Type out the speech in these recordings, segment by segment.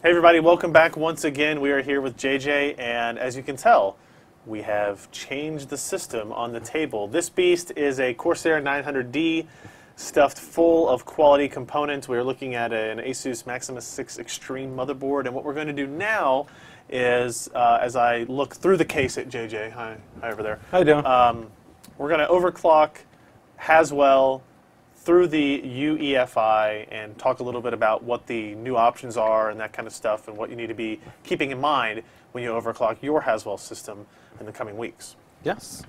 Hey everybody, welcome back once again. We are here with JJ, and as you can tell, we have changed the system on the table. This beast is a Corsair 900D stuffed full of quality components. We're looking at an ASUS Maximus 6 Extreme motherboard, and what we're going to do now is, as I look through the case at JJ, hi over there. How you doing? We're going to overclock Haswell through the UEFI and talk a little bit about what the new options are and that kind of stuff and what you need to be keeping in mind when you overclock your Haswell system in the coming weeks. Yes.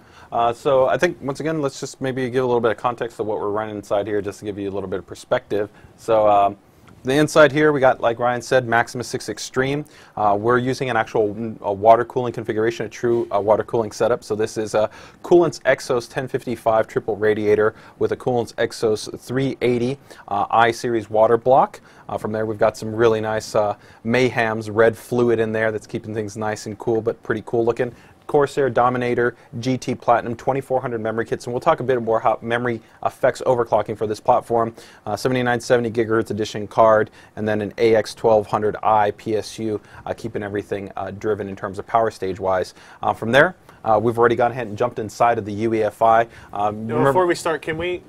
So I think, once again, let's just maybe give a little bit of context of what we're running inside here just to give you a little bit of perspective. So the inside here, we got, like Ryan said, Maximus 6 Extreme. We're using an actual water cooling configuration, a true water cooling setup. So this is a Coolant's Exos 1055 triple radiator with a Coolant's Exos 380 I-series water block. From there, we've got some really nice Mayhem's red fluid in there that's keeping things nice and cool, but pretty cool looking. Corsair Dominator GT Platinum 2400 memory kits, and we'll talk a bit more how memory affects overclocking for this platform. 7970 gigahertz edition card, and then an AX1200i PSU, keeping everything driven in terms of power stage wise. From there, we've already gone ahead and jumped inside of the UEFI. Before we start, can we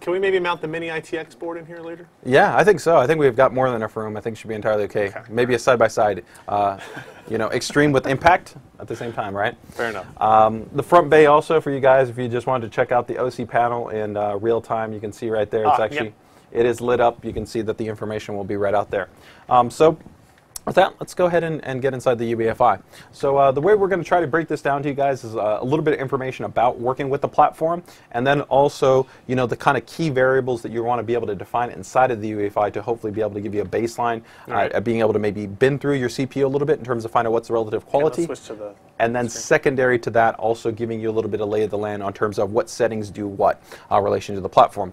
maybe mount the mini ITX board in here later? Yeah, I think so. I think we've got more than enough room. I think it should be entirely okay. Maybe a side-by-side, you know, extreme with impact at the same time, right? Fair enough. The front bay also for you guys, if you just wanted to check out the OC panel in real time, you can see right there. It's actually, it is lit up. You can see that the information will be right out there. So with that, let's go ahead and get inside the UEFI. So the way we're going to try to break this down to you guys is a little bit of information about working with the platform, and then also, you know, the kind of key variables that you want to be able to define inside of the UEFI to hopefully be able to give you a baseline, being able to maybe bin through your CPU a little bit in terms of find out what's the relative quality. Let's switch to the and then secondary to that, also giving you a little bit of lay of the land on terms of what settings do what relation to the platform.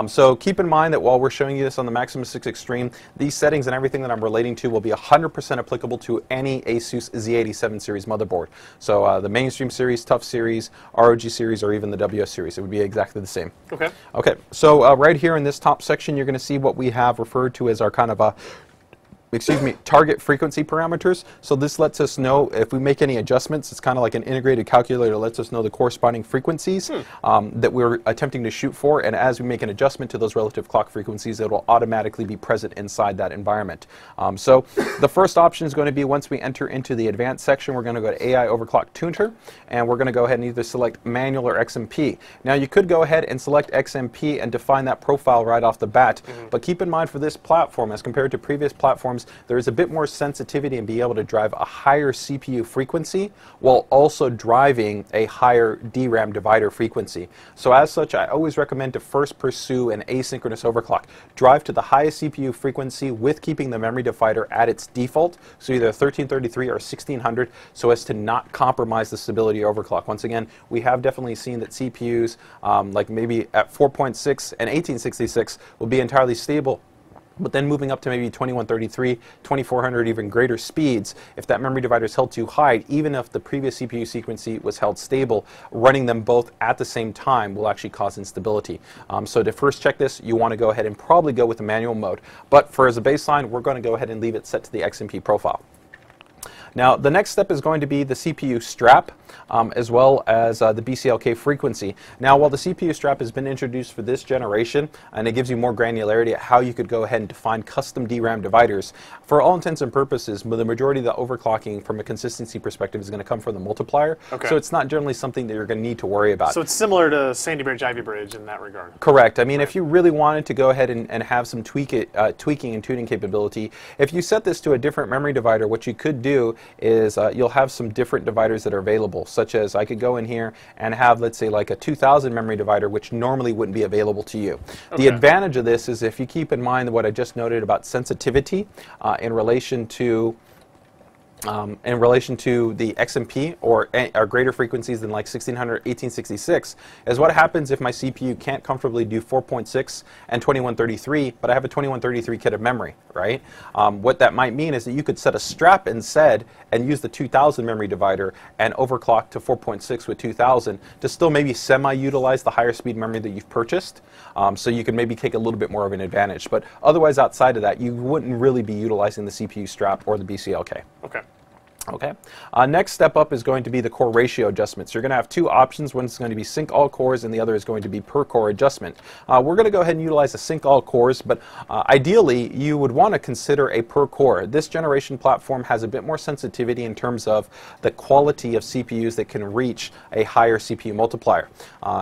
So keep in mind that while we're showing you this on the Maximus 6 Extreme, these settings and everything that I'm relating to will be 100% applicable to any ASUS Z87 series motherboard. So the mainstream series, tough series, ROG series, or even the WS series, it would be exactly the same. Okay. Okay, so right here in this top section, you're going to see what we have referred to as our kind of target frequency parameters. So this lets us know if we make any adjustments. It's kind of like an integrated calculator. It lets us know the corresponding frequencies that we're attempting to shoot for, and as we make an adjustment to those relative clock frequencies, it will automatically be present inside that environment. So the first option is going to be, once we enter into the advanced section, we're going to go to AI Overclock Tuner, and we're going to go ahead and either select manual or XMP. Now you could go ahead and select XMP and define that profile right off the bat, but keep in mind for this platform, as compared to previous platforms, there is a bit more sensitivity and be able to drive a higher CPU frequency while also driving a higher DRAM divider frequency. So as such, I always recommend to first pursue an asynchronous overclock. Drive to the highest CPU frequency with keeping the memory divider at its default, so either 1333 or 1600, so as to not compromise the stability of overclock. Once again, we have definitely seen that CPUs, like maybe at 4.6 and 1866, will be entirely stable. But then moving up to maybe 2133, 2400, even greater speeds, if that memory divider is held too high, even if the previous CPU frequency was held stable, running them both at the same time will actually cause instability. So to first check this, you want to go ahead and probably go with the manual mode. But for as a baseline, we're going to go ahead and leave it set to the XMP profile. Now, the next step is going to be the CPU strap, as well as the BCLK frequency. Now, while the CPU strap has been introduced for this generation, and it gives you more granularity at how you could go ahead and define custom DRAM dividers, for all intents and purposes, the majority of the overclocking from a consistency perspective is going to come from the multiplier. So it's not generally something that you're going to need to worry about. So it's similar to Sandy Bridge, Ivy Bridge in that regard. Correct. I mean, if you really wanted to go ahead and have some tweaking and tuning capability, if you set this to a different memory divider, what you could do is you'll have some different dividers that are available, such as I could go in here and have, let's say, like a 2000 memory divider, which normally wouldn't be available to you. The advantage of this is if you keep in mind what I just noted about sensitivity in relation to in relation to the XMP or greater frequencies than like 1600, 1866 is what happens if my CPU can't comfortably do 4.6 and 2133, but I have a 2133 kit of memory, right? What that might mean is that you could set a strap instead and use the 2000 memory divider and overclock to 4.6 with 2000 to still maybe semi-utilize the higher speed memory that you've purchased. So you can maybe take a little bit more of an advantage. But otherwise, outside of that, you wouldn't really be utilizing the CPU strap or the BCLK. Okay. Okay. Next step up is going to be the core ratio adjustments. You're going to have two options. One is going to be sync all cores and the other is going to be per core adjustment. We're going to go ahead and utilize the sync all cores, but ideally you would want to consider a per core. This generation platform has a bit more sensitivity in terms of the quality of CPUs that can reach a higher CPU multiplier.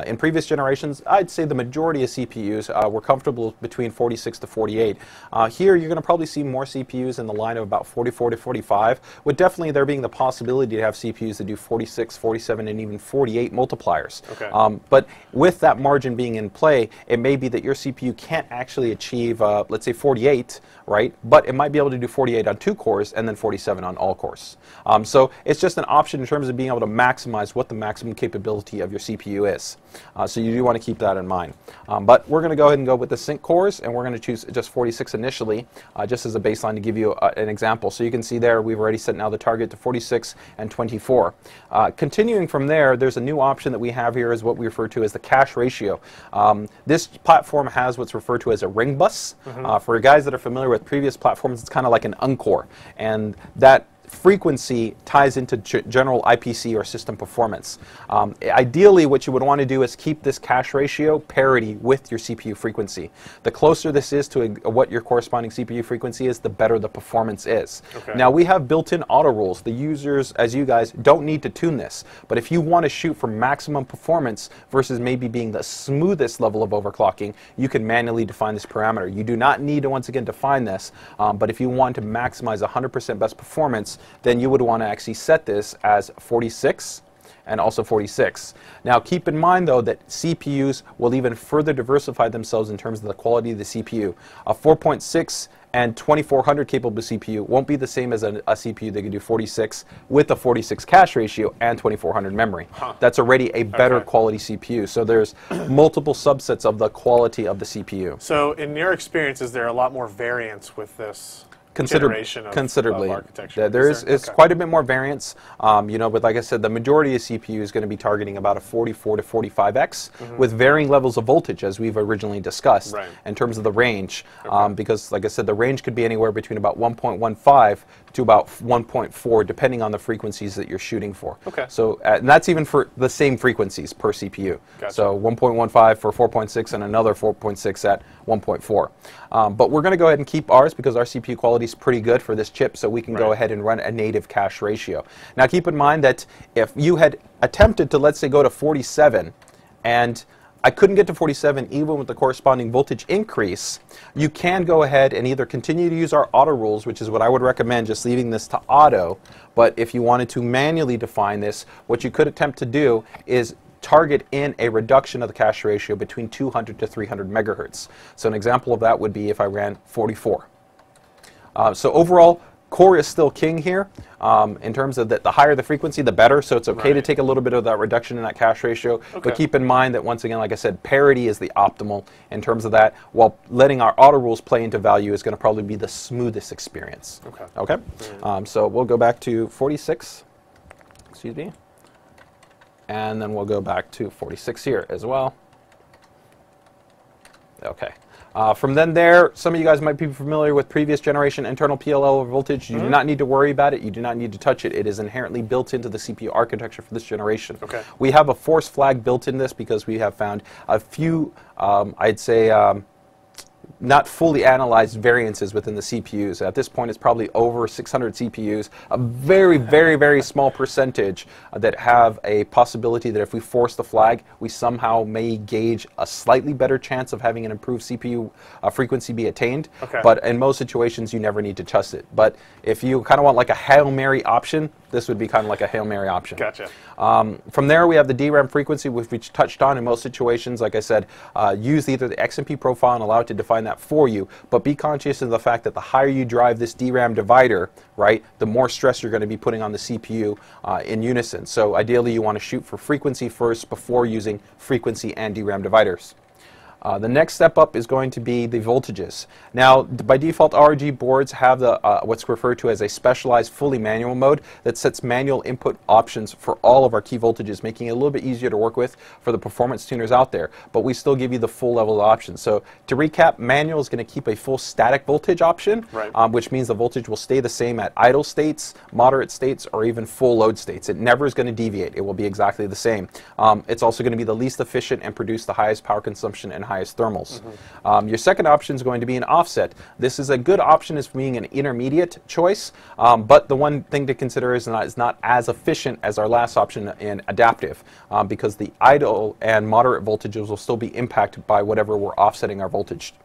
In previous generations, I'd say the majority of CPUs were comfortable between 46 to 48. Here you're going to probably see more CPUs in the line of about 44 to 45, with definitely there being the possibility to have CPUs that do 46, 47, and even 48 multipliers. Okay. But with that margin being in play, it may be that your CPU can't actually achieve, let's say 48, right? But it might be able to do 48 on 2 cores and then 47 on all cores. So it's just an option in terms of being able to maximize what the maximum capability of your CPU is. So you do want to keep that in mind. But we're going to go ahead and go with the sync cores, and we're going to choose just 46 initially, just as a baseline to give you an example. So you can see there we've already set now the target to 46 and 24. Continuing from there, there's a new option that we have here is what we refer to as the cache ratio. This platform has what's referred to as a ring bus. For guys that are familiar with previous platforms, it's kind of like an Encore, and that frequency ties into general IPC or system performance. Ideally, what you would want to do is keep this cache ratio parity with your CPU frequency. The closer this is to what your corresponding CPU frequency is, the better the performance is. Okay. Now, we have built-in auto rules. The users, as you guys, don't need to tune this. But if you want to shoot for maximum performance versus maybe being the smoothest level of overclocking, you can manually define this parameter. You do not need to, once again, define this. But if you want to maximize 100% best performance, then you would want to actually set this as 46 and also 46. Now keep in mind though that CPUs will even further diversify themselves in terms of the quality of the CPU. A 4.6 and 2400 capable CPU won't be the same as a CPU that can do 46 with a 46 cache ratio and 2400 memory. That's already a better quality CPU. So there's multiple subsets of the quality of the CPU. So in your experience, is there a lot more variance with this generation of architecture? It's quite a bit more variance, you know, but like I said, the majority of CPU is going to be targeting about a 44 to 45x with varying levels of voltage, as we've originally discussed, in terms of the range, because like I said, the range could be anywhere between about 1.15 to about 1.4 depending on the frequencies that you're shooting for. So and that's even for the same frequencies per CPU. So 1.15 for 4.6 and another 4.6 at 1.4. But we're going to go ahead and keep ours because our CPU quality is pretty good for this chip, so we can go ahead and run a native cache ratio. Now keep in mind that if you had attempted to, let's say, go to 47 and I couldn't get to 47 even with the corresponding voltage increase, you can go ahead and either continue to use our auto rules, which is what I would recommend, just leaving this to auto, but if you wanted to manually define this, what you could attempt to do is target in a reduction of the cache ratio between 200 to 300 megahertz. So an example of that would be if I ran 44. So overall, core is still king here in terms of the higher the frequency, the better. So it's okay to take a little bit of that reduction in that cache ratio. But keep in mind that, once again, like I said, parity is the optimal in terms of that, while letting our auto rules play into value is going to probably be the smoothest experience. Okay? So we'll go back to 46. Excuse me. And then we'll go back to 46 here as well. Okay. From then there, some of you guys might be familiar with previous generation internal PLL over voltage. You do not need to worry about it. You do not need to touch it. It is inherently built into the CPU architecture for this generation. We have a force flag built in this because we have found a few, I'd say, not fully analyzed variances within the CPUs. At this point, it's probably over 600 CPUs, a very, very, very small percentage that have a possibility that if we force the flag, we somehow may gauge a slightly better chance of having an improved CPU frequency be attained. But in most situations, you never need to trust it. But if you kind of want like a Hail Mary option, this would be kind of like a Hail Mary option. Gotcha. From there, we have the DRAM frequency, which we touched on in most situations. Like I said, use either the XMP profile and allow it to define that for you, but be conscious of the fact that the higher you drive this DRAM divider, right, the more stress you're going to be putting on the CPU in unison. So ideally, you want to shoot for frequency first before using frequency and DRAM dividers. The next step up is going to be the voltages. Now, by default, ROG boards have the what's referred to as a specialized fully manual mode that sets manual input options for all of our key voltages, making it a little bit easier to work with for the performance tuners out there. But we still give you the full level of options. So to recap, manual is going to keep a full static voltage option, right. Which means the voltage will stay the same at idle states, moderate states, or even full load states. It never is going to deviate. It will be exactly the same. It's also going to be the least efficient and produce the highest power consumption and highest thermals. Your second option is going to be an offset. This is a good option as being an intermediate choice, but the one thing to consider is not as efficient as our last option in adaptive, because the idle and moderate voltages will still be impacted by whatever we're offsetting our voltage.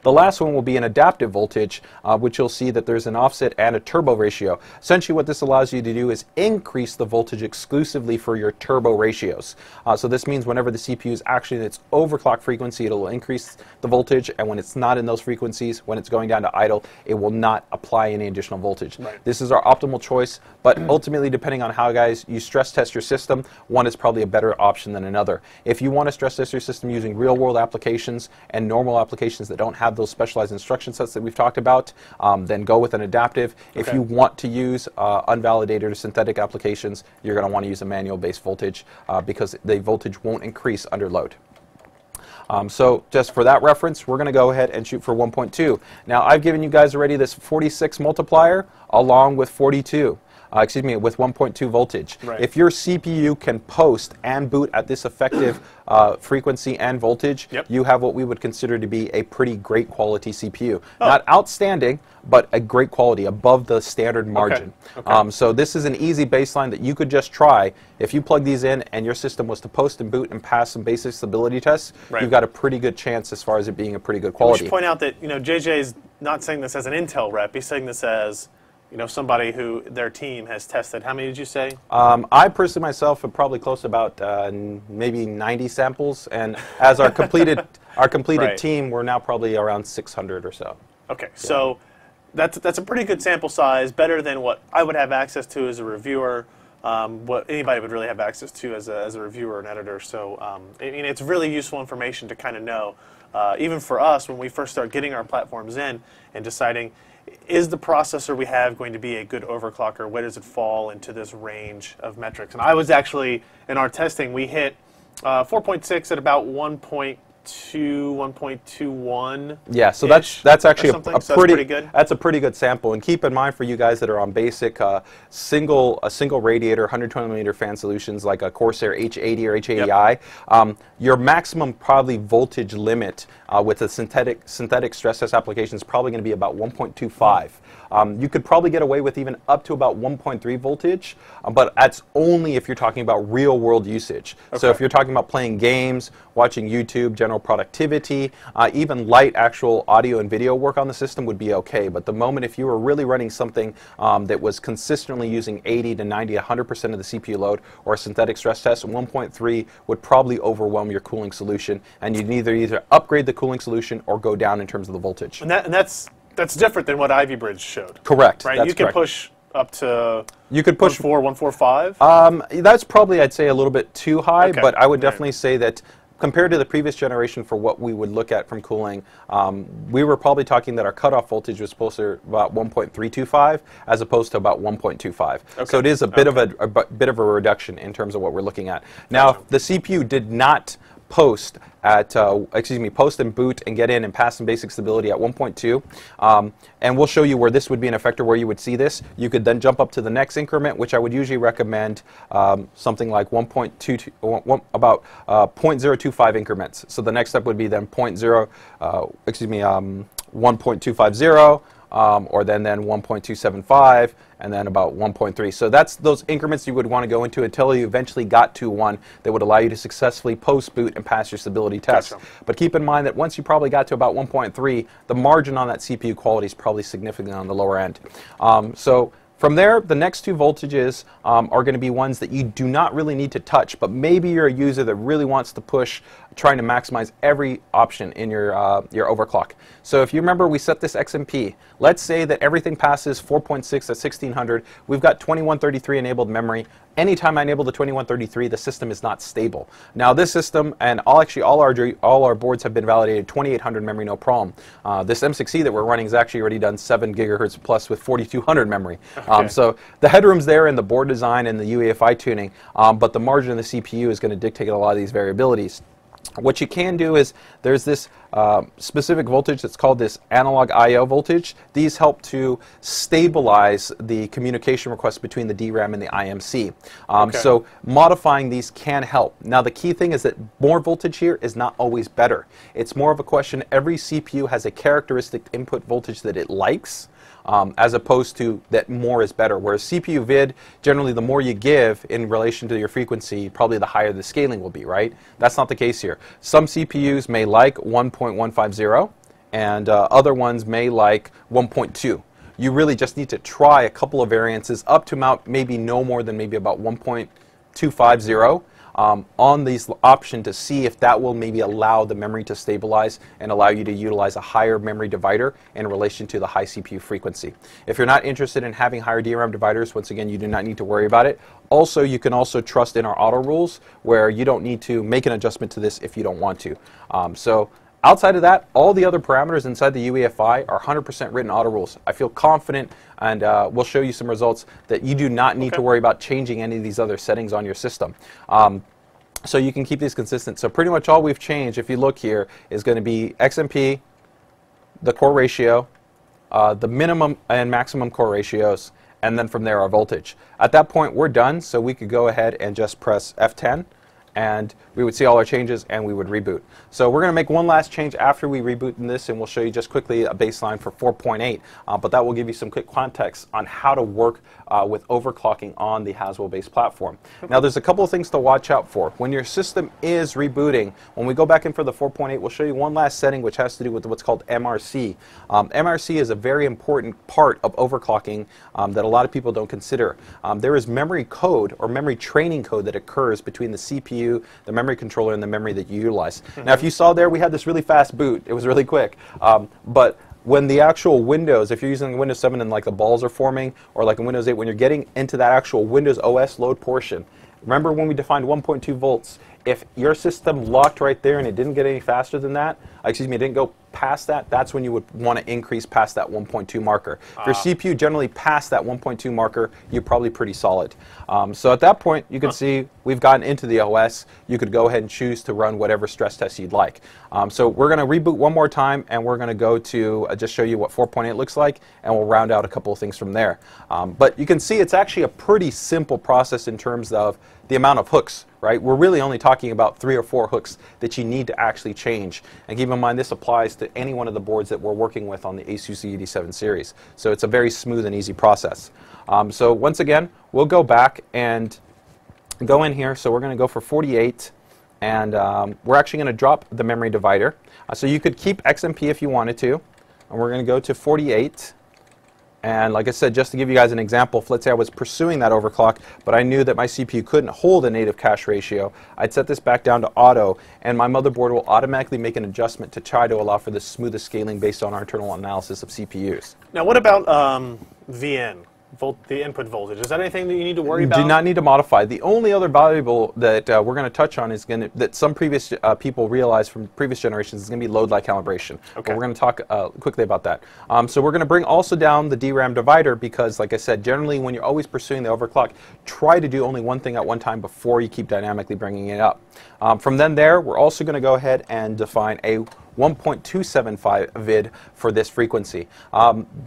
The last one will be an adaptive voltage, which you'll see that there's an offset and a turbo ratio. Essentially what this allows you to do is increase the voltage exclusively for your turbo ratios. So this means whenever the CPU is actually in its overclock frequency, it'll increase the voltage, and when it's not in those frequencies, when it's going down to idle, it will not apply any additional voltage. Right. This is our optimal choice, but ultimately, depending on how you stress test your system, one is probably a better option than another. If you want to stress test your system using real-world applications and normal applications that don't have those specialized instruction sets that we've talked about, then go with an adaptive. Okay. If you want to use unvalidated or synthetic applications, you're going to want to use a manual-based voltage because the voltage won't increase under load. So just for that reference, we're going to go ahead and shoot for 1.2. Now, I've given you guys already this 46 multiplier along with 42. With 1.2 voltage. Right. If your CPU can post and boot at this effective frequency and voltage, yep. you have what we would consider to be a pretty great quality CPU. Oh. Not outstanding, but a great quality, above the standard margin. Okay. Okay. So this is an easy baseline that you could just try. If you plug these in and your system was to post and boot and pass some basic stability tests, right. You've got a pretty good chance as far as it being a pretty good quality. We should point out that JJ is not saying this as an Intel rep. He's saying this as somebody who their team has tested. How many did you say? I personally myself am probably close to about maybe 90 samples, and as our completed right. team, we're now probably around 600 or so. Okay, yeah. So that's a pretty good sample size, better than what I would have access to as a reviewer, what anybody would really have access to as a reviewer and editor. So it's really useful information to kind of know, even for us when we first start getting our platforms in and deciding, is the processor we have going to be a good overclocker? Where does it fall into this range of metrics? And I was actually, in our testing, we hit 4.6 at about 1.2, 1.21. Yeah, so that's actually a pretty good. That's a pretty good sample. And keep in mind, for you guys that are on basic single radiator 120 millimeter fan solutions like a Corsair H80 or H80i, yep. Your maximum probably voltage limit with a synthetic stress test application is probably going to be about 1.25. You could probably get away with even up to about 1.3 voltage, but that's only if you're talking about real-world usage. Okay. So if you're talking about playing games, watching YouTube, general productivity, even light actual audio and video work on the system would be okay. But the moment if you were really running something that was consistently using 80 to 90, 100% of the CPU load, or a synthetic stress test, 1.3 would probably overwhelm your cooling solution, and you'd either upgrade the cooling solution or go down in terms of the voltage. And that's different than what Ivy Bridge showed. Correct. Right. That's you can correct. push up to. You could push 1.4, 1.45. That's probably, I'd say, a little bit too high. Okay. But I would definitely say that compared to the previous generation for what we would look at from cooling, we were probably talking that our cutoff voltage was supposed to about 1.325 as opposed to about 1.25. Okay. So it is a bit of a reduction in terms of what we're looking at. Now, gotcha. the CPU did not post and boot and get in and pass some basic stability at 1.2, and we'll show you where this would be an effector where you would see this. You could then jump up to the next increment, which I would usually recommend something like 0.025 increments. So the next step would be then 1.250, or then 1.275, and then about 1.3. So that's those increments you would want to go into until you eventually got to one that would allow you to successfully post-boot and pass your stability test. Gotcha. But keep in mind that once you probably got to about 1.3, the margin on that CPU quality is probably significantly on the lower end. So From there, the next two voltages are going to be ones that you do not really need to touch, but maybe you're a user that really wants to push, trying to maximize every option in your overclock. So if you remember, we set this XMP. Let's say that everything passes 4.6 at 1600. We've got 2133 enabled memory. Anytime I enable the 2133, the system is not stable. Now this system, and all our boards have been validated 2800 memory, no problem. This M6E that we're running has actually already done 7 gigahertz plus with 4200 memory. Okay. So the headroom's there in the board design and the UEFI tuning, but the margin of the CPU is going to dictate a lot of these variabilities. What you can do is there's this specific voltage that's called this analog I/O voltage. These help to stabilize the communication requests between the DRAM and the IMC. So modifying these can help. Now the key thing is that more voltage here is not always better. It's more of a question, every CPU has a characteristic input voltage that it likes. As opposed to that more is better. Whereas CPU vid, generally the more you give in relation to your frequency, probably the higher the scaling will be, right? That's not the case here. Some CPUs may like 1.150 and other ones may like 1.2. You really just need to try a couple of variances up to maybe no more than maybe about 1.250. On these option to see if that will maybe allow the memory to stabilize and allow you to utilize a higher memory divider in relation to the high CPU frequency. If you're not interested in having higher DRAM dividers, once again, you do not need to worry about it. Also, you can also trust in our auto rules where you don't need to make an adjustment to this if you don't want to. So outside of that, all the other parameters inside the UEFI are 100% written auto rules. I feel confident, and we'll show you some results that you do not need to worry about changing any of these other settings on your system. So you can keep these consistent. So pretty much all we've changed, if you look here, is going to be XMP, the core ratio, the minimum and maximum core ratios, and then from there our voltage. At that point we're done, so we could go ahead and just press F10 and we would see all our changes and we would reboot. So we're going to make one last change after we reboot in this, and we'll show you just quickly a baseline for 4.8, but that will give you some quick context on how to work with overclocking on the Haswell based platform. Now there's a couple of things to watch out for. When your system is rebooting, when we go back in for the 4.8, we'll show you one last setting which has to do with what's called MRC. MRC is a very important part of overclocking that a lot of people don't consider. There is memory code or memory training code that occurs between the CPU, the memory controller, and the memory that you utilize. Now if you saw there, we had this really fast boot. It was really quick. But when the actual Windows, if you're using Windows 7 and like the balls are forming, or like in Windows 8, when you're getting into that actual Windows OS load portion, remember when we defined 1.2 volts, if your system locked right there and it didn't get any faster than that, excuse me, it didn't go past that, that's when you would want to increase past that 1.2 marker. If your CPU generally passed that 1.2 marker, you're probably pretty solid. So at that point, you can see we've gotten into the OS. You could go ahead and choose to run whatever stress test you'd like. So we're going to reboot one more time, and we're going to go to just show you what 4.8 looks like, and we'll round out a couple of things from there. But you can see it's actually a pretty simple process in terms of the amount of hooks, right? We're really only talking about 3 or 4 hooks that you need to actually change. And keep in mind, this applies to any one of the boards that we're working with on the ASUS Z87 series. So it's a very smooth and easy process. So once again, we'll go back and go in here. So we're going to go for 48, and we're actually going to drop the memory divider. So you could keep XMP if you wanted to, and we're going to go to 48. And like I said, just to give you guys an example, if let's say I was pursuing that overclock, but I knew that my CPU couldn't hold a native cache ratio, I'd set this back down to auto, and my motherboard will automatically make an adjustment to try to allow for the smoothest scaling based on our internal analysis of CPUs. Now what about VN? The input voltage. Is that anything that you need to worry about? Do not need to modify. The only other variable that we're going to touch on is that some previous people realized from previous generations is going to be load-like calibration. Okay. But we're going to talk quickly about that. So we're going to bring also down the DRAM divider because, like I said, generally when you're always pursuing the overclock, try to do only one thing at one time before you keep dynamically bringing it up. From then there, we're also going to go ahead and define a 1.275 vid for this frequency.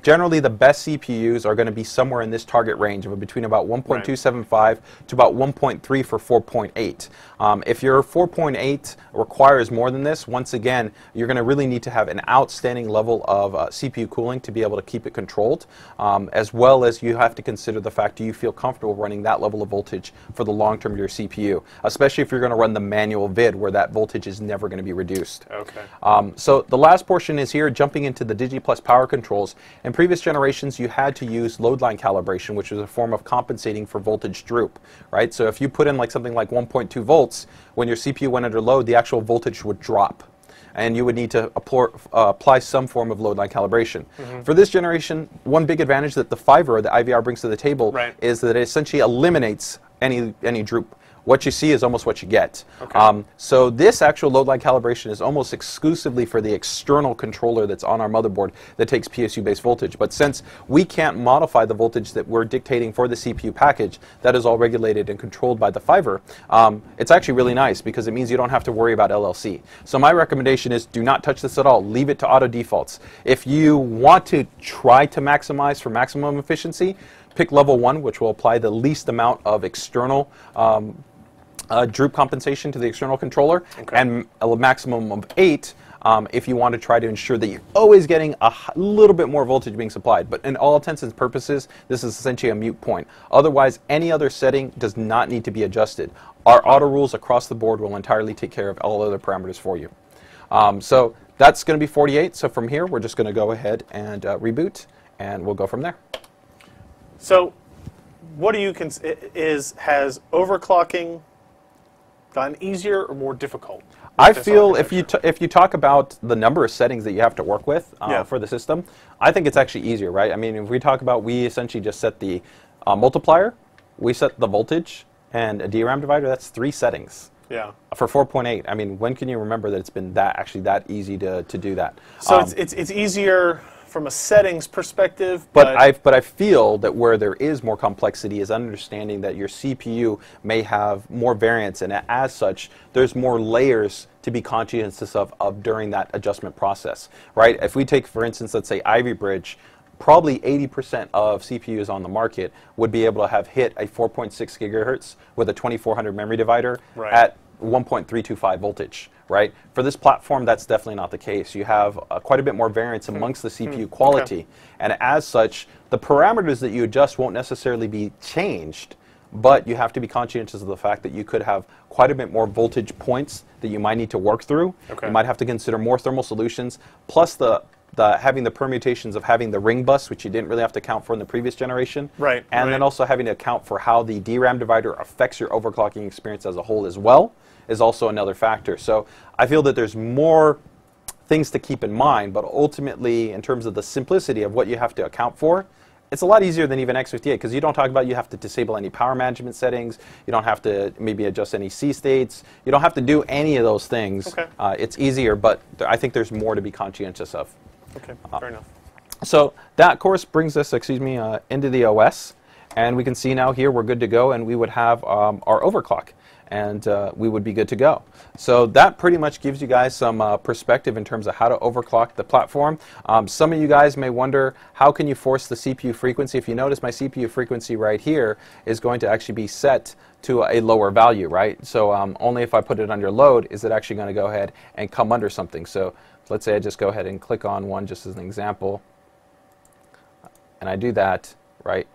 Generally, the best CPUs are going to be somewhere in this target range of between about 1.275 to about 1.3 for 4.8. If your 4.8 requires more than this, once again, you're going to really need to have an outstanding level of CPU cooling to be able to keep it controlled, as well as you have to consider the fact, do you feel comfortable running that level of voltage for the long term of your CPU, especially if you're going to run the manual vid where that voltage is never going to be reduced. Okay. So the last portion is here, jumping into the DigiPlus power controls. In previous generations, you had to use load line calibration, which was a form of compensating for voltage droop, right? So if you put in like something like 1.2 volts, when your CPU went under load, the actual voltage would drop, and you would need to apply some form of load line calibration. For this generation, one big advantage that the Fiver or the IVR brings to the table is that it essentially eliminates any droop. What you see is almost what you get. So this actual load line calibration is almost exclusively for the external controller that's on our motherboard that takes PSU-based voltage. But since we can't modify the voltage that we're dictating for the CPU package, that is all regulated and controlled by the Fiver, it's actually really nice because it means you don't have to worry about LLC. So my recommendation is do not touch this at all. Leave it to auto defaults. If you want to try to maximize for maximum efficiency, pick level 1, which will apply the least amount of external droop compensation to the external controller, and a maximum of 8 if you want to try to ensure that you're always getting a little bit more voltage being supplied. But in all intents and purposes, this is essentially a moot point. Otherwise, any other setting does not need to be adjusted. Our auto rules across the board will entirely take care of all other parameters for you. So that's going to be 48. So from here, we're just going to go ahead and reboot, and we'll go from there. So what do you has overclocking gotten easier or more difficult? I feel if you talk about the number of settings that you have to work with for the system, I think it's actually easier, right? I mean, if we talk about, we essentially just set the multiplier, we set the voltage, and a DRAM divider. That's 3 settings. Yeah. For 4.8, I mean, when can you remember that it's been that easy to do that? So it's easier from a settings perspective, but I feel that where there is more complexity is understanding that your CPU may have more variance, and as such, there's more layers to be conscientious of during that adjustment process, right? If we take, for instance, let's say Ivy Bridge, probably 80% of CPUs on the market would be able to have hit a 4.6 gigahertz with a 2400 memory divider at 1.325 voltage, right? For this platform, that's definitely not the case. You have quite a bit more variance amongst the CPU quality, and as such, the parameters that you adjust won't necessarily be changed, but you have to be conscientious of the fact that you could have quite a bit more voltage points that you might need to work through. You might have to consider more thermal solutions, plus having the permutations of having the ring bus, which you didn't really have to account for in the previous generation. And then also having to account for how the DRAM divider affects your overclocking experience as a whole as well is also another factor. So I feel that there's more things to keep in mind, but ultimately, in terms of the simplicity of what you have to account for, it's a lot easier than even X58, because you don't talk about you have to disable any power management settings, you don't have to maybe adjust any C states, you don't have to do any of those things. It's easier, but I think there's more to be conscientious of. Fair enough. So that, of course, brings us, into the OS, and we can see now here we're good to go, and we would have our overclock, and we would be good to go. So that pretty much gives you guys some perspective in terms of how to overclock the platform. Some of you guys may wonder, how can you force the CPU frequency? If you notice, my CPU frequency right here is going to actually be set to a lower value, right? So only if I put it under load is it actually going to go ahead and come under something. So let's say I just go ahead and click on one just as an example, and I do that, right?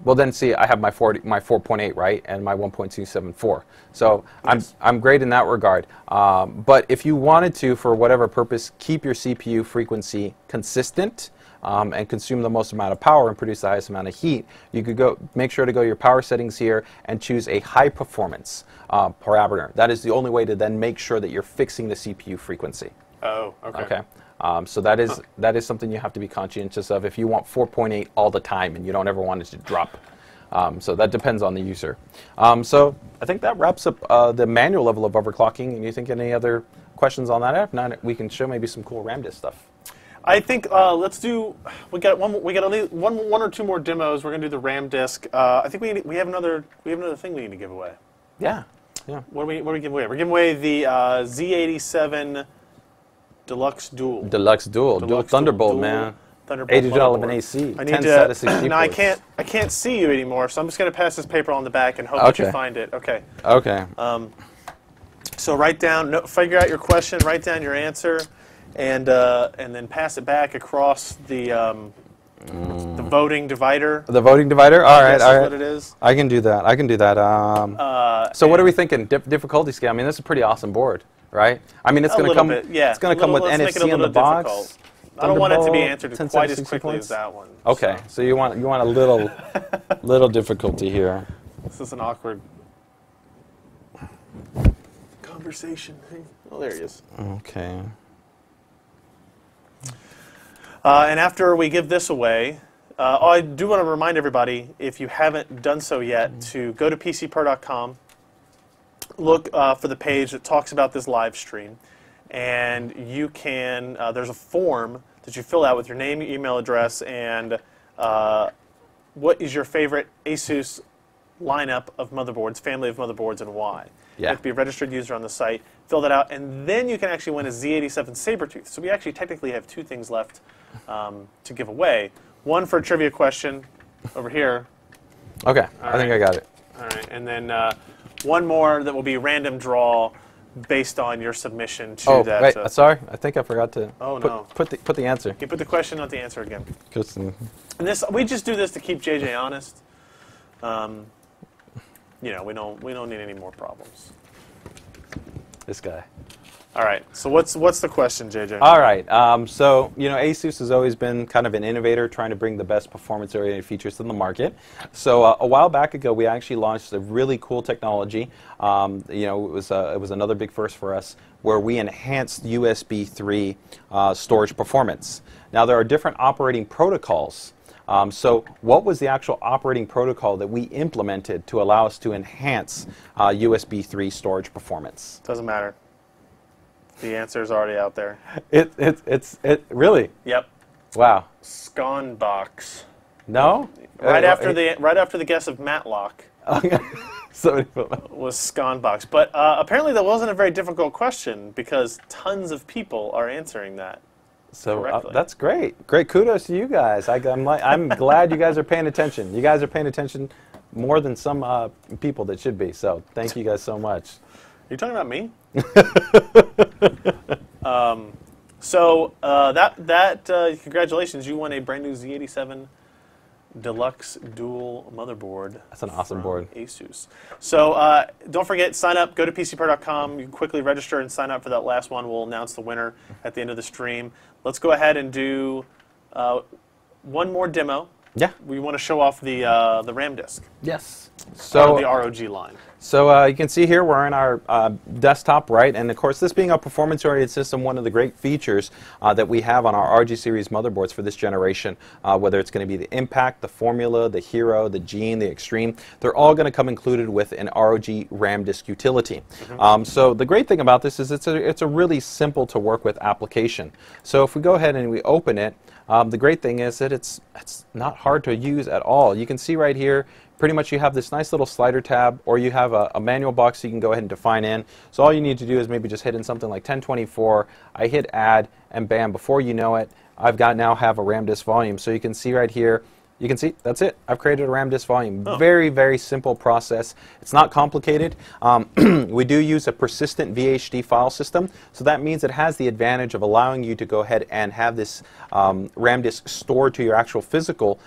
Well, then see, I have my 4.8, right, and my 1.274. So I'm great in that regard. But if you wanted to, for whatever purpose, keep your CPU frequency consistent and consume the most amount of power and produce the highest amount of heat, you could make sure to go to your power settings here and choose a high performance parameter. That is the only way to then make sure that you're fixing the CPU frequency. So that is something you have to be conscientious of if you want 4.8 all the time and you don't ever want it to drop. So that depends on the user. So I think that wraps up the manual level of overclocking. And you think any other questions on that? If not, we can show maybe some cool RAMDisk stuff. I think let's do. We got only one or two more demos. We're gonna do the RAMDisk. I think we have another thing we need to give away. Yeah. What are we giving away? We're giving away the Z87 Deluxe Dual. Dual Thunderbolt, man. Thunderbolt. $80 AC. I need 10 SATA 60 Now ports. I can't see you anymore, so I'm just gonna pass this paper on the back and hope that you find it. Okay. So write down, figure out your question, write down your answer, and then pass it back across the It's the voting divider. The voting divider? All right, all right. What it is. I can do that. I can do that. So what are we thinking? Difficulty scale? I mean, this is a pretty awesome board, right? I mean, it's going to come. Yeah. It's going to come with NFC in the box. Difficult. I don't want it to be answered quite as quickly as that one. Okay, so you want a little little difficulty here. This is an awkward conversation. Oh, there he is. Okay. And after we give this away, I do want to remind everybody, if you haven't done so yet, to go to PCPro.com, look for the page that talks about this live stream, and you can, there's a form that you fill out with your name, your email address, and what is your favorite ASUS lineup of motherboards, family of motherboards, and why. Yeah. You have to be a registered user on the site, fill that out, and then you can actually win a Z87 Sabertooth. So we actually technically have 2 things left to give away. One for a trivia question over here. Okay, I think I got it. All right, and then one more that will be random draw based on your submission to that. Oh, wait, sorry, I think I forgot to put the answer. You put the question, not the answer again. And this, we just do this to keep JJ honest. You know, we don't need any more problems. This guy. All right. So what's the question, JJ? All right. So you know, ASUS has always been kind of an innovator, trying to bring the best performance-oriented features to the market. So a while back ago, we actually launched a really cool technology. You know, it was another big first for us, where we enhanced USB 3 storage performance. Now there are different operating protocols. So what was the actual operating protocol that we implemented to allow us to enhance USB 3 storage performance? Doesn't matter. The answer is already out there. It really? Yep. Wow. Sconbox. No? Right after the guess of Matlock. Was Sconbox. But apparently that wasn't a very difficult question, because tons of people are answering that. So that's great. Great kudos to you guys. I'm glad you guys are paying attention. You guys are paying attention more than some people that should be. So thank you guys so much. Are you talking about me? Congratulations, you won a brand new Z87 Deluxe Dual motherboard. That's an awesome board. ASUS. So don't forget, sign up. Go to PCPro.com. You can quickly register and sign up for that last one. We'll announce the winner at the end of the stream. Let's go ahead and do one more demo. Yeah. We want to show off the RAMDisk. Yes. So the ROG line. So you can see here we're in our desktop, right? And of course, this being a performance-oriented system, one of the great features that we have on our RG series motherboards for this generation, whether it's going to be the Impact, the Formula, the Hero, the Gene, the Extreme, they're all going to come included with an ROG RAMDisk utility. So the great thing about this is it's a really simple to work with application. So if we go ahead and we open it, the great thing is that it's not hard to use at all. You can see right here, pretty much you have this nice little slider tab, or you have a manual box you can go ahead and define in. So all you need to do is maybe just hit in something like 1024. I hit add, and bam, before you know it, I've now have a RAMDisk volume. So you can see right here, you can see, that's it. I've created a RAMDisk volume. Oh. Very, very simple process. It's not complicated. We do use a persistent VHD file system, so that means it has the advantage of allowing you to go ahead and have this RAMDisk stored to your actual physical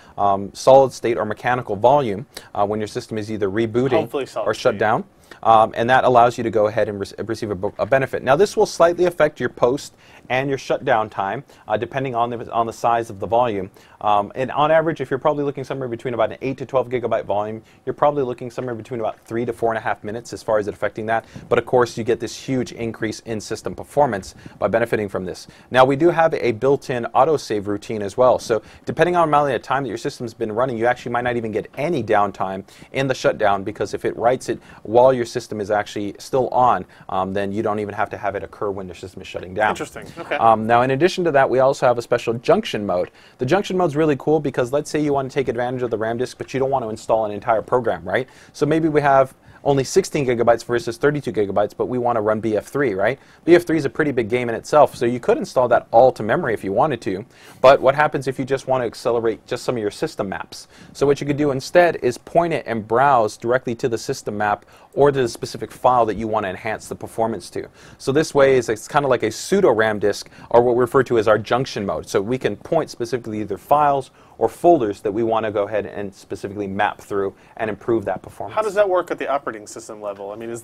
solid state or mechanical volume when your system is either rebooting or shut down. And that allows you to go ahead and receive a benefit. Now this will slightly affect your post and your shutdown time, depending on the size of the volume. And on average, if you're probably looking somewhere between about an 8 to 12 gigabyte volume, you're probably looking somewhere between about 3 to 4.5 minutes as far as it affecting that. But of course, you get this huge increase in system performance by benefiting from this. Now we do have a built-in autosave routine as well. So depending on the amount of time that your system's been running, you actually might not even get any downtime in the shutdown, because if it writes it while your system is actually still on, then you don't even have to have it occur when your system is shutting down. Interesting. Okay. Now, in addition to that, we also have a special junction mode. The junction mode is really cool because let's say you want to take advantage of the RAMDisk, but you don't want to install an entire program, right? So maybe we have only 16 gigabytes versus 32 gigabytes, but we want to run BF3, right? BF3 is a pretty big game in itself, so you could install that all to memory if you wanted to. But what happens if you just want to accelerate just some of your system maps? So what you could do instead is point it and browse directly to the system map or to the specific file that you want to enhance the performance to. So this way it's kind of like a pseudo RAMDisk, or what we refer to as our junction mode. So we can point specifically either files or folders that we want to go ahead and specifically map through and improve that performance. How does that work at the operating system level? I mean,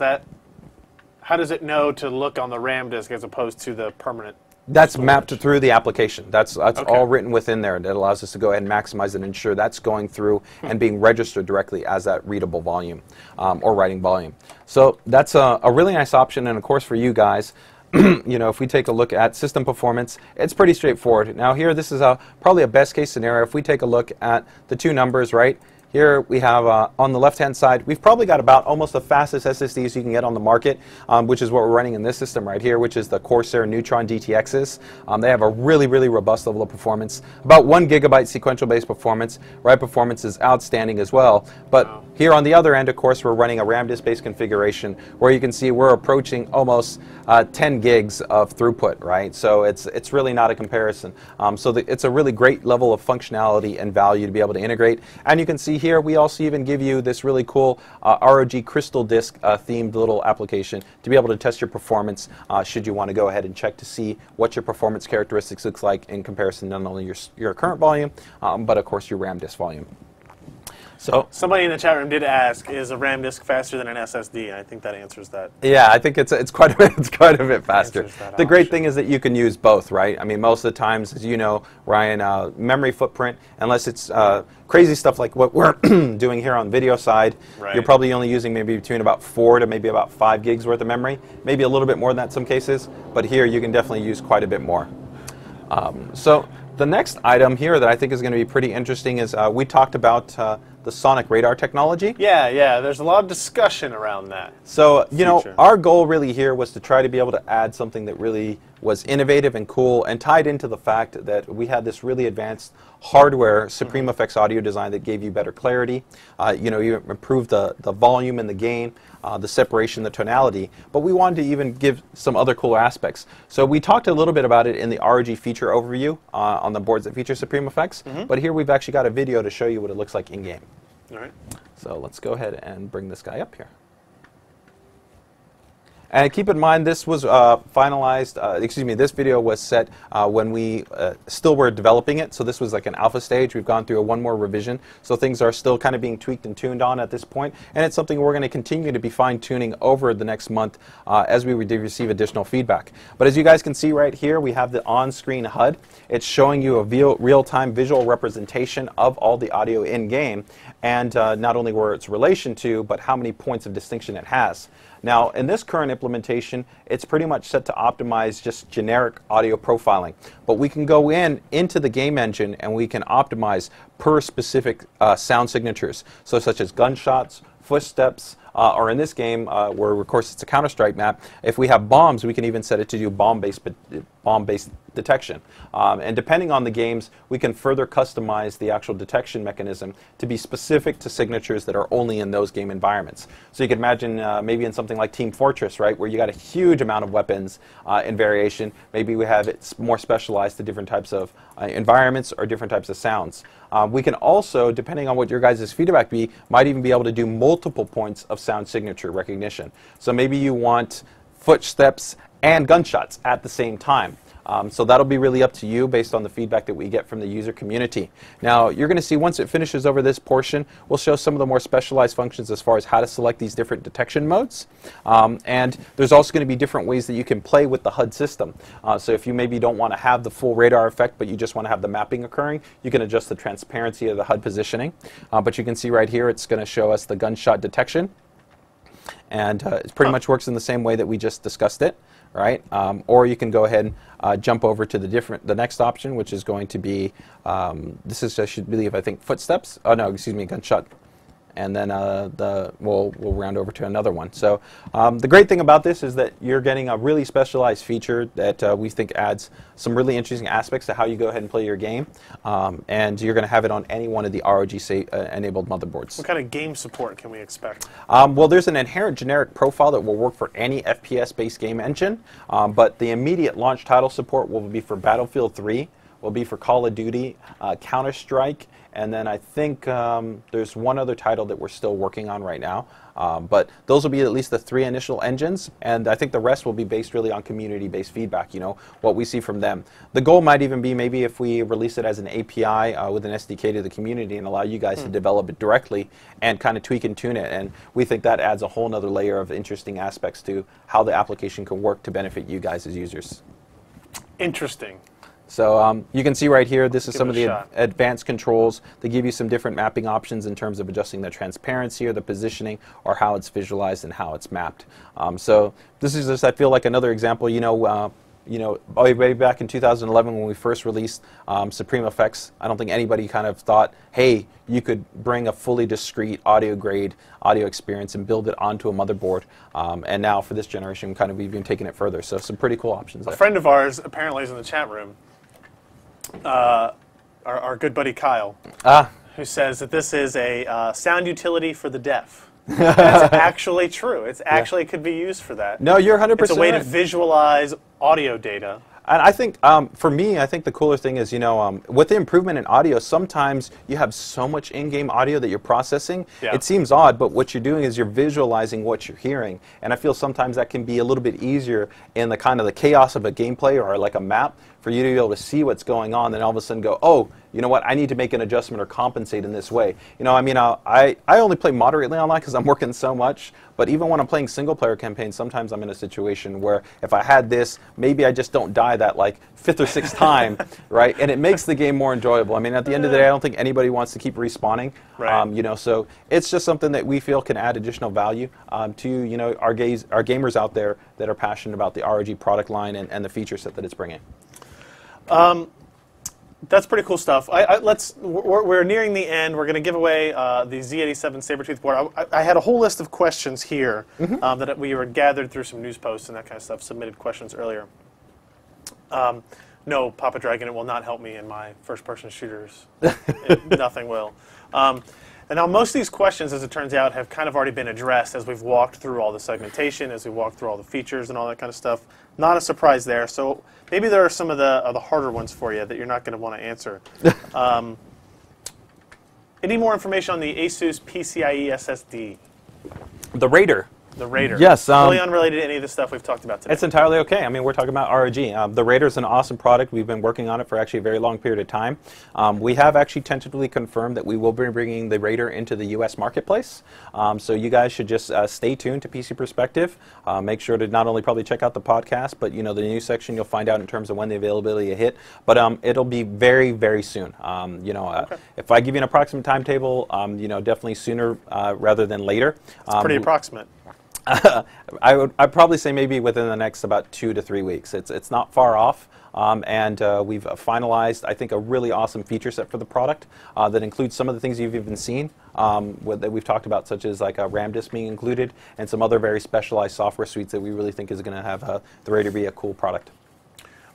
how does it know to look on the RAM disk as opposed to the permanent? That's mapped through the application. That's all written within there. That allows us to go ahead and maximize and ensure that's going through and being registered directly as that readable volume or writing volume. So that's a really nice option. And of course, for you guys, you know, if we take a look at system performance, it's pretty straightforward. Now here, this is probably a best case scenario. If we take a look at the two numbers, right? Here we have on the left-hand side, we've probably got about almost the fastest SSDs you can get on the market, which is what we're running in this system right here, which is the Corsair Neutron DTXs. They have a really, really robust level of performance. About 1 gigabyte sequential-based performance. Write performance is outstanding as well. But here on the other end, of course, we're running a RAMDisk-based configuration where you can see we're approaching almost 10 gigs of throughput, right? So it's really not a comparison. It's a really great level of functionality and value to be able to integrate. And you can see here we also even give you this really cool ROG Crystal Disk themed little application to be able to test your performance should you want to go ahead and check to see what your performance characteristics looks like in comparison to not only your current volume, but of course your RAM disk volume. So somebody in the chat room did ask, is a RAM disk faster than an SSD? I think that answers that. Yeah, I think it's quite a bit faster. The great thing is that you can use both, right? I mean, most of the times, as you know, Ryan, memory footprint, unless it's crazy stuff like what we're doing here on video side, you're probably only using maybe between about 4 to maybe about 5 gigs worth of memory, maybe a little bit more than that in some cases, but here you can definitely use quite a bit more. So the next item here that I think is going to be pretty interesting is we talked about the sonic radar technology. Yeah, there's a lot of discussion around that. So, you know, our goal really here was to try to be able to add something that really was innovative and cool and tied into the fact that we had this really advanced hardware Supreme Effects audio design that gave you better clarity. You know, you improved the volume and the gain, the separation, the tonality, but we wanted to even give some other cool aspects. So we talked a little bit about it in the ROG feature overview on the boards that feature Supreme Effects, but here we've actually got a video to show you what it looks like in-game. All right. So let's go ahead and bring this guy up here. And keep in mind, this was finalized, this video was set when we still were developing it. So this was like an alpha stage. We've gone through one more revision. So things are still kind of being tweaked and tuned on at this point. And it's something we're going to continue to be fine-tuning over the next month as we receive additional feedback. But as you guys can see right here, we have the on-screen HUD. It's showing you a real-time visual representation of all the audio in-game. And not only where it's relation to, but how many points of distinction it has. Now, in this current implementation, it's pretty much set to optimize just generic audio profiling. But we can go into the game engine and we can optimize per specific sound signatures, so such as gunshots, footsteps, or in this game, where of course it's a Counter-Strike map, if we have bombs, we can even set it to do bomb-based detection. And depending on the games, we can further customize the actual detection mechanism to be specific to signatures that are only in those game environments. So you can imagine maybe in something like Team Fortress, right, where you got a huge amount of weapons in variation, maybe we have it more specialized to different types of environments or different types of sounds. We can also, depending on what your guys' feedback be, might even be able to do multiple points of sound signature recognition. So maybe you want footsteps and gunshots at the same time. So that'll be really up to you based on the feedback that we get from the user community. Now, you're going to see once it finishes over this portion, we'll show some of the more specialized functions as far as how to select these different detection modes. And there's also going to be different ways that you can play with the HUD system. So if you maybe don't want to have the full radar effect, but you just want to have the mapping occurring, you can adjust the transparency of the HUD positioning. But you can see right here, it's going to show us the gunshot detection. And it pretty much works in the same way that we just discussed it. Right? Or you can go ahead and jump over to the next option, which is going to be, this is, I should believe, I think, footsteps. Oh, no, excuse me, gunshot. And then we'll round over to another one. So the great thing about this is that you're getting a really specialized feature that we think adds some really interesting aspects to how you go ahead and play your game. And you're going to have it on any one of the ROG enabled motherboards. What kind of game support can we expect? Well, there's an inherent generic profile that will work for any FPS-based game engine. But the immediate launch title support will be for Battlefield 3. will be for Call of Duty, Counter-Strike, and then I think there's one other title that we're still working on right now. But those will be at least the 3 initial engines, and I think the rest will be based really on community-based feedback, you know, what we see from them. The goal might even be maybe if we release it as an API with an SDK to the community and allow you guys to develop it directly and kind of tweak and tune it. And we think that adds a whole nother layer of interesting aspects to how the application can work to benefit you guys as users. Interesting. So you can see right here, this is some of the shot. advanced controls. They give you some different mapping options in terms of adjusting the transparency or the positioning or how it's visualized and how it's mapped. So this is just, I feel like, another example, way back in 2011 when we first released Supreme Effects, I don't think anybody kind of thought, hey, you could bring a fully discrete audio-grade audio experience and build it onto a motherboard. And now for this generation, kind of we've even taken it further. So some pretty cool options there. A friend of ours apparently is in the chat room. Our good buddy Kyle, who says that this is a sound utility for the deaf. That's actually true. It's actually could be used for that. No, you're 100% It's a way right. to visualize audio data. And I think, for me, I think the cooler thing is, with the improvement in audio, sometimes you have so much in-game audio that you're processing. Yeah. It seems odd, but what you're doing is you're visualizing what you're hearing. And I feel sometimes that can be a little bit easier in the kind of the chaos of a gameplay or like a map for you to be able to see what's going on, then all of a sudden go, oh, you know what, I need to make an adjustment or compensate in this way. I only play moderately online because I'm working so much, but even when I'm playing single-player campaigns, sometimes I'm in a situation where if I had this, maybe I just don't die that like 5th or 6th time, right? And it makes the game more enjoyable. I mean, at the end of the day, I don't think anybody wants to keep respawning, right. So it's just something that we feel can add additional value to, our gamers out there that are passionate about the ROG product line and the feature set that it's bringing. That's pretty cool stuff. We're nearing the end. We're going to give away the Z87 Sabertooth board. I had a whole list of questions here that we were gathered through some news posts and that kind of stuff, submitted questions earlier. No, Papa Dragon, it will not help me in my first-person shooters. Nothing will. And now most of these questions, as it turns out, have kind of already been addressed as we've walked through all the segmentation, as we walked through all the features and all that kind of stuff. Not a surprise there. So maybe there are some of the harder ones for you that you're not going to want to answer. Any more information on the ASUS PCIe SSD? The Raider. The Raider. Yes. Totally unrelated to any of the stuff we've talked about today. It's entirely okay. I mean, we're talking about ROG. The Raider is an awesome product. We've been working on it for actually a very long period of time. We have actually tentatively confirmed that we will be bringing the Raider into the U.S. marketplace. So you guys should just stay tuned to PC Perspective. Make sure to not only probably check out the podcast, but the news section you'll find out in terms of when the availability will hit. But it'll be very, very soon. Okay. If I give you an approximate timetable, definitely sooner rather than later. It's pretty approximate. I'd probably say maybe within the next about 2 to 3 weeks. It's not far off, and we've finalized, I think, a really awesome feature set for the product that includes some of the things you've even seen that we've talked about, such as like a RAMDisk being included and some other very specialized software suites that we really think is going to have the Raider be a cool product.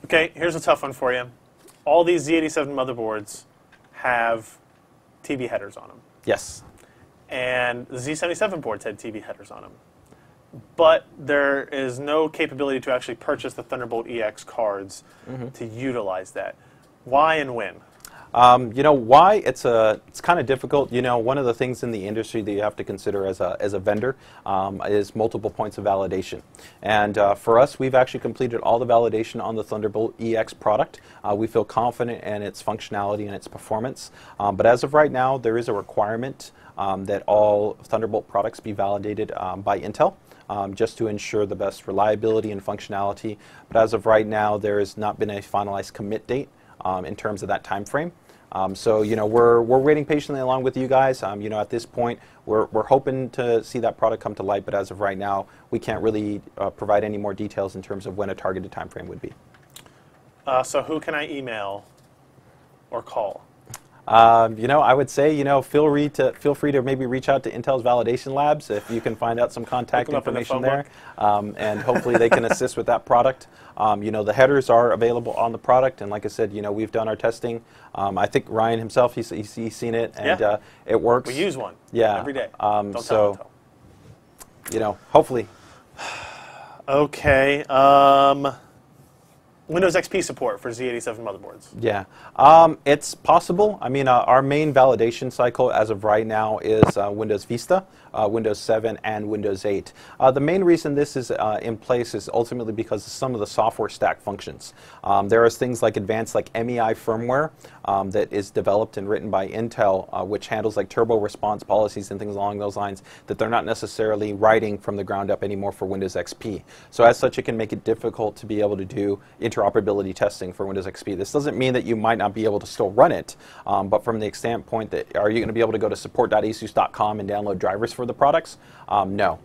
Okay, here's a tough one for you. All these Z87 motherboards have TV headers on them. Yes. And the Z77 boards had TV headers on them. But there is no capability to actually purchase the Thunderbolt EX cards to utilize that. Why and when? Why? It's kind of difficult. One of the things in the industry that you have to consider as a vendor is multiple points of validation. And for us, we've actually completed all the validation on the Thunderbolt EX product. We feel confident in its functionality and its performance. But as of right now, there is a requirement that all Thunderbolt products be validated by Intel. Just to ensure the best reliability and functionality. But as of right now, there has not been a finalized commit date in terms of that time frame. So we're waiting patiently along with you guys. At this point, we're hoping to see that product come to light. But as of right now, we can't really provide any more details in terms of when a targeted time frame would be. So who can I email or call? I would say, feel free to maybe reach out to Intel's validation labs if you can find out some contact information there, and hopefully they can assist with that product. The headers are available on the product, and like I said, we've done our testing. I think Ryan himself, he's seen it, and it works. We use one every day. Don't tell hopefully. Okay. Windows XP support for Z87 motherboards. Yeah, it's possible. I mean, our main validation cycle as of right now is Windows Vista, Windows 7, and Windows 8. The main reason this is in place is ultimately because of some of the software stack functions. There are things like advanced like MEI firmware that is developed and written by Intel, which handles like turbo response policies and things along those lines that they're not necessarily writing from the ground up anymore for Windows XP. So as such, it can make it difficult to be able to do interoperability testing for Windows XP. This doesn't mean that you might not be able to still run it, but from the standpoint that are you going to be able to go to support.asus.com and download drivers for the products? No.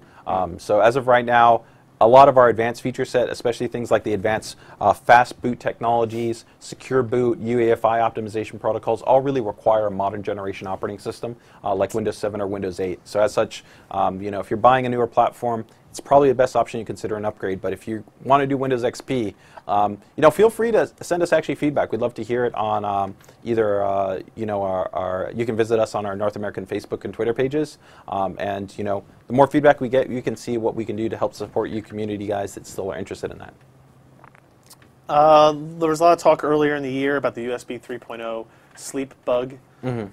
So as of right now, a lot of our advanced feature set, especially things like the advanced fast boot technologies, secure boot, UEFI optimization protocols, all really require a modern generation operating system like Windows 7 or Windows 8. So as such, you know, if you're buying a newer platform, it's probably the best option you consider an upgrade. But if you want to do Windows XP, you know, feel free to send us actually feedback. We'd love to hear it on either, you know, you can visit us on our North American Facebook and Twitter pages. And, you know, the more feedback we get, you can see what we can do to help support you community guys that still are interested in that. There was a lot of talk earlier in the year about the USB 3.0 sleep bug. Mm-hmm.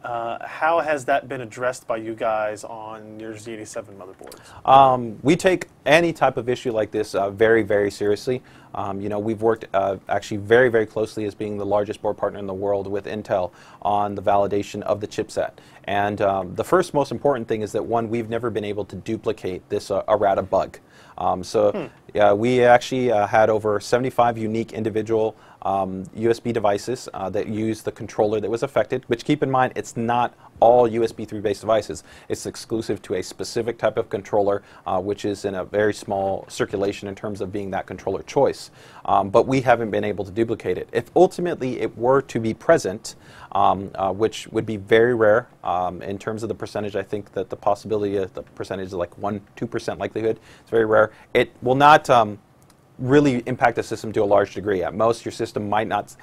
How has that been addressed by you guys on your Z87 motherboards? We take any type of issue like this very, very seriously. You know, we've worked actually very, very closely as being the largest board partner in the world with Intel on the validation of the chipset. And the first most important thing is that, one, we've never been able to duplicate this errata bug. We actually had over 75 unique individual USB devices that use the controller that was affected, which, keep in mind, it's not all USB 3 based devices. It's exclusive to a specific type of controller, which is in a very small circulation in terms of being that controller choice. But we haven't been able to duplicate it. If ultimately it were to be present, which would be very rare in terms of the percentage, I think that the possibility of the percentage is like 1-2% likelihood. It's very rare. It will not really impact the system to a large degree. At most, your system might not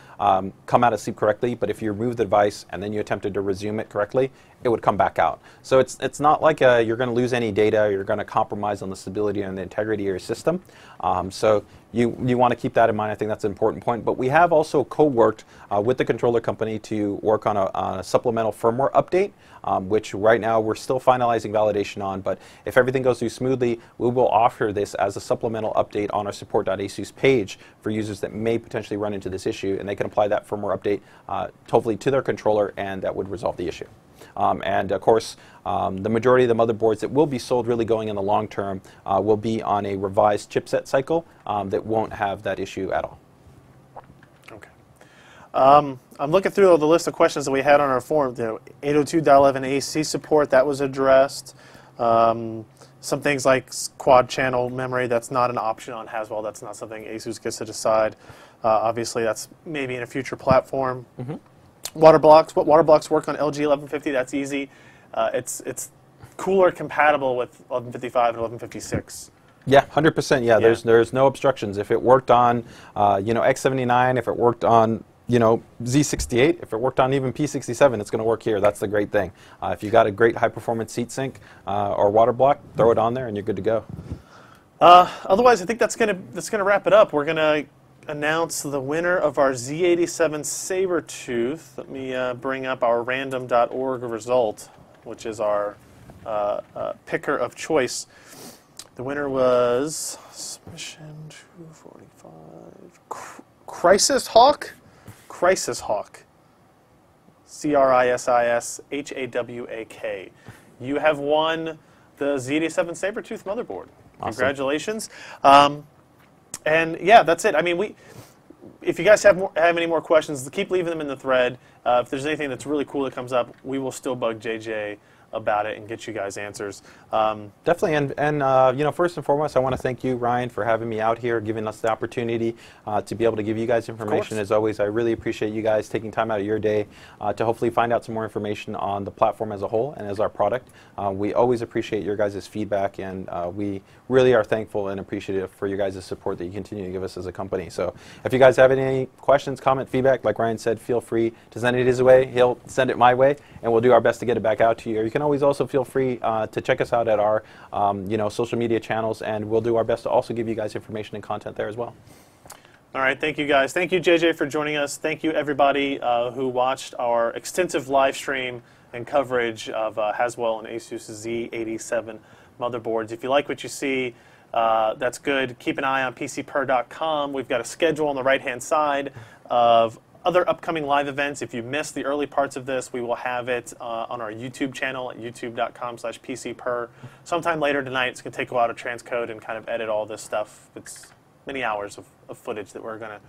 come out of sleep correctly, but if you remove the device and then you attempted to resume it correctly, it would come back out. So it's not like you're going to lose any data, or you're going to compromise on the stability and the integrity of your system. So you want to keep that in mind. I think that's an important point. But we have also co-worked with the controller company to work on a supplemental firmware update, which right now we're still finalizing validation on. But if everything goes through smoothly, we will offer this as a supplemental update on our support.asus page for users that may potentially run into this issue, and they can apply that firmware update hopefully to their controller, and that would resolve the issue. And of course, the majority of the motherboards that will be sold really going in the long term will be on a revised chipset cycle that won't have that issue at all. Okay. I'm looking through the list of questions that we had on our forum. You know, 802.11 AC support, that was addressed. Some things like quad channel memory, that's not an option on Haswell. That's not something ASUS gets to decide. Obviously, that's maybe in a future platform. Mm-hmm. Water blocks. What water blocks work on LG 1150? That's easy. It's cooler compatible with 1155 and 1156. Yeah, 100%. Yeah, there's no obstructions. If it worked on you know, X79, if it worked on, you know, Z68, if it worked on even P67, it's going to work here. That's the great thing. If you got a great high performance heat sink or water block, throw it on there and you're good to go. Otherwise, I think that's gonna wrap it up. We're gonna announce the winner of our Z87 Sabertooth. Let me bring up our random.org result, which is our picker of choice. The winner was submission 245. Crisis Hawk? Crisis Hawk. CRISISHAWAK. You have won the Z87 Sabertooth motherboard. Awesome. Congratulations. And yeah, that's it. I mean, if you guys have any more questions, keep leaving them in the thread. If there's anything that's really cool that comes up, we will still bug JJ about it and get you guys answers. Definitely, and you know, first and foremost, I want to thank you, Ryan, for having me out here, giving us the opportunity to be able to give you guys information. As always, I really appreciate you guys taking time out of your day to hopefully find out some more information on the platform as a whole and as our product. We always appreciate your guys' feedback, and we really are thankful and appreciative for your guys' support that you continue to give us as a company. So if you guys have any questions, comment, feedback, like Ryan said, feel free to send it his way. He'll send it my way, and we'll do our best to get it back out to you. Or you can always also feel free to check us out at our you know, social media channels, and we'll do our best to also give you guys information and content there as well. All right, thank you guys. Thank you, JJ, for joining us. Thank you, everybody who watched our extensive live stream and coverage of Haswell and ASUS Z87 motherboards. If you like what you see, that's good. Keep an eye on PCPer.com. We've got a schedule on the right-hand side of other upcoming live events. If you missed the early parts of this, we will have it on our YouTube channel at youtube.com/PCPer. Sometime later tonight. It's going to take a while to transcode and kind of edit all this stuff. It's many hours of footage that we're going to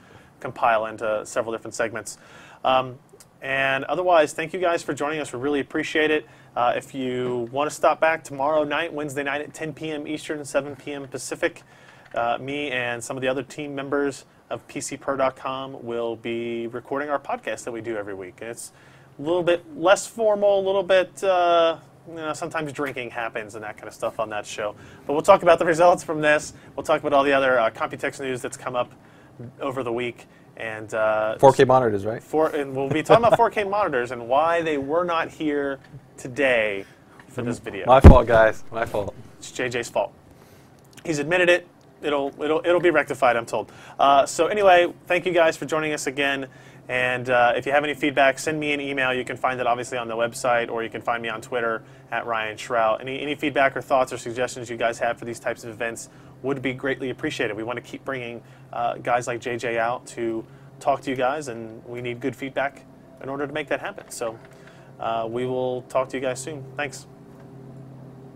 compile into several different segments. And otherwise, thank you guys for joining us. We really appreciate it. If you want to stop back tomorrow night, Wednesday night at 10 p.m. Eastern, 7 p.m. Pacific, me and some of the other team members of PCPer.com will be recording our podcast that we do every week. And it's a little bit less formal, a little bit, sometimes drinking happens and that kind of stuff on that show. But we'll talk about the results from this. We'll talk about all the other Computex news that's come up over the week. And 4K monitors, right? And we'll be talking about 4K monitors and why they were not here today for this video. My fault, guys. My fault. It's JJ's fault. He's admitted it. It'll be rectified, I'm told. So anyway, thank you guys for joining us again. And if you have any feedback, send me an email. You can find it obviously on the website, or you can find me on Twitter at Ryan Shrout. Any feedback or thoughts or suggestions you guys have for these types of events would be greatly appreciated. We want to keep bringing guys like JJ out to talk to you guys, and we need good feedback in order to make that happen. So we will talk to you guys soon. Thanks.